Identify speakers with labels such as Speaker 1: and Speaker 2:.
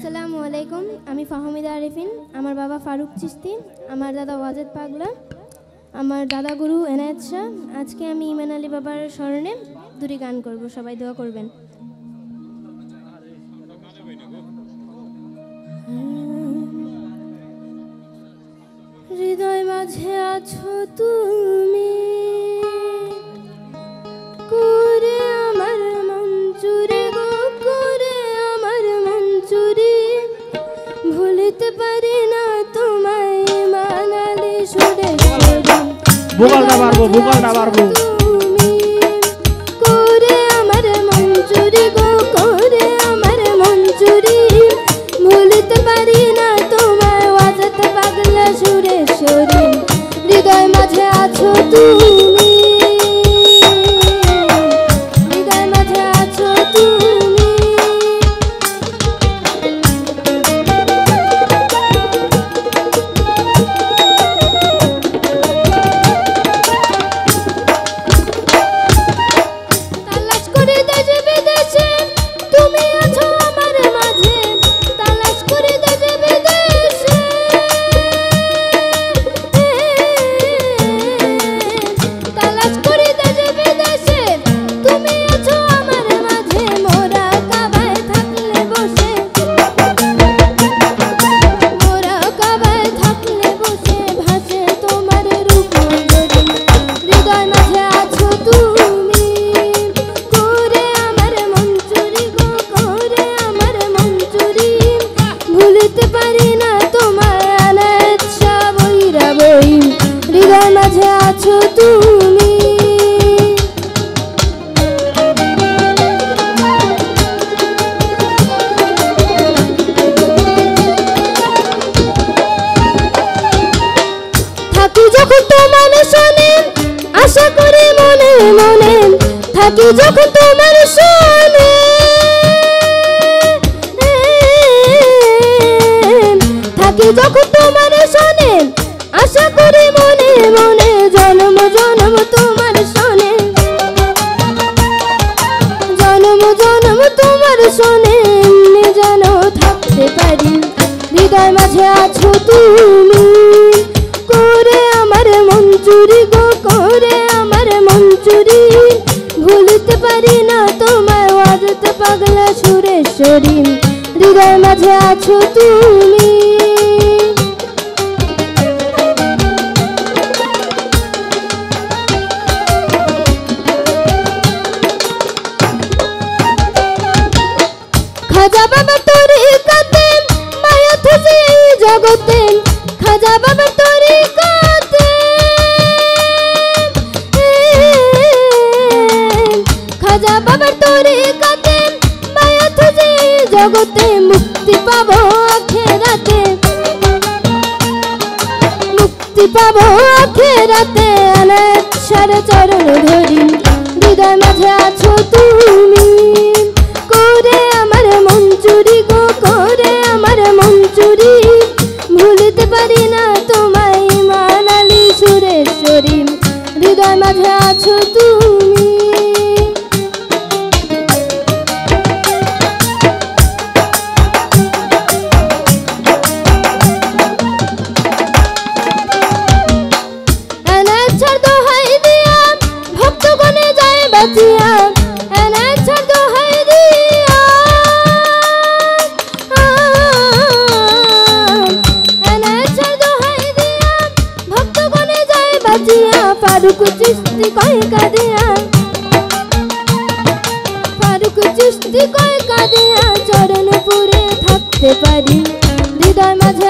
Speaker 1: আসসালামু আলাইকুম। আমি ফাহমিদা আরিফিন। আমার বাবা ফারুক চিস্তি, আমার দাদা ওয়াজেদ পাগলা, আমার দাদা গুরু এনায়েত শাহ। আজকে আমি ইমান আলী বাবার স্মরণে দুটি গান করব, সবাই দোয়া করবেন। হৃদয় মাঝে আছো তুমি, করে আমার মন চুরি গো, করে আমার মন চুরি। ভুলিতে পারি না তোমায় মানালি সুরেশ্বরী।
Speaker 2: ভোকালটা পারবো
Speaker 1: করে আমার মন চুরি গো, করে আমার মন চুরি। ভুলিতে পারি না তোমায় ওয়াজেদ পাগলা সুরেশ্বরী। হৃদয় মাঝে আছো তুমি, হৃদয় মাঝে আছো তুমি। তালাশ করে দেশে বিদেশে তুমি আছো আমার মাঝে, তালাশ করে দেশে বিদেশে। তালাশ করে দেশে বিদেশে তুমি আছো আমার মাঝে। মোরা কাবায় থাকলে বসে, মোরা কাবায় থাকলে বসে ভাসে তোমার রূপ জড়ি। হৃদয় মাঝে আছো তুমি, করে আমার মন চুরি গো, করে আমার মন চুরি। ভুলিতে পারি না তোমার এনায়েত শাহ বইরা বই। হৃদয় মাঝে আছো তুমি। থাকি যখন তোমার শোনে, আশা করি মনে মনে। থাকি যখন তোমার শোনে, থাকি যখন তোমার শোনে। আশা করি মনে মনে, জন্ম জন্ম তোমার শোনে, জন্ম জন্ম তোমার শোনে। এমনি যেন থাকতে পারি। হৃদয় মাঝে আছো তুমি, করে আমার মন চুরি গো, করে আমার মন চুরি। ভুলিতে পারি না তোমায় ওয়াজেদ পাগলা সুরেশ্বরী। হৃদয় মাঝে আছো তুমি। খাজা বাবা তরিকাতে মায়া খুঁজে এই জগতে। খাজা বাবা তরিকাতে, খাজা বাবার তরিকাতে মায়া খুঁজে এই জগতে। মুক্তি পাবো আখেরাতে, মুক্তি পাবো আখেরাতে। এনায়েত শাহর চরণ ধরি। হৃদয় মাঝে আছো তুমি, করে আমার মন চুরি গো, করে আমার মন চুরি। ভুলিতে পারি না তোমায় মানালি সুরেশ্বরী। হৃদয় মাঝে আছো তুমি। এনায়েত শাহর দোহাই দিয়া ভক্তগণে যায় বাঁচিয়া। এনায়েত শাহর দোহাই দিয়া, এনায়েত শাহর দোহাই দিয়া ভক্তগণে যায় বাঁচিয়া। ফারুক চিস্তি কয় কাঁদিয়া, ফারুক চিস্তি কয় কাঁদিয়া। চরণ পুরে থাকতে পারি। হৃদয় মাঝে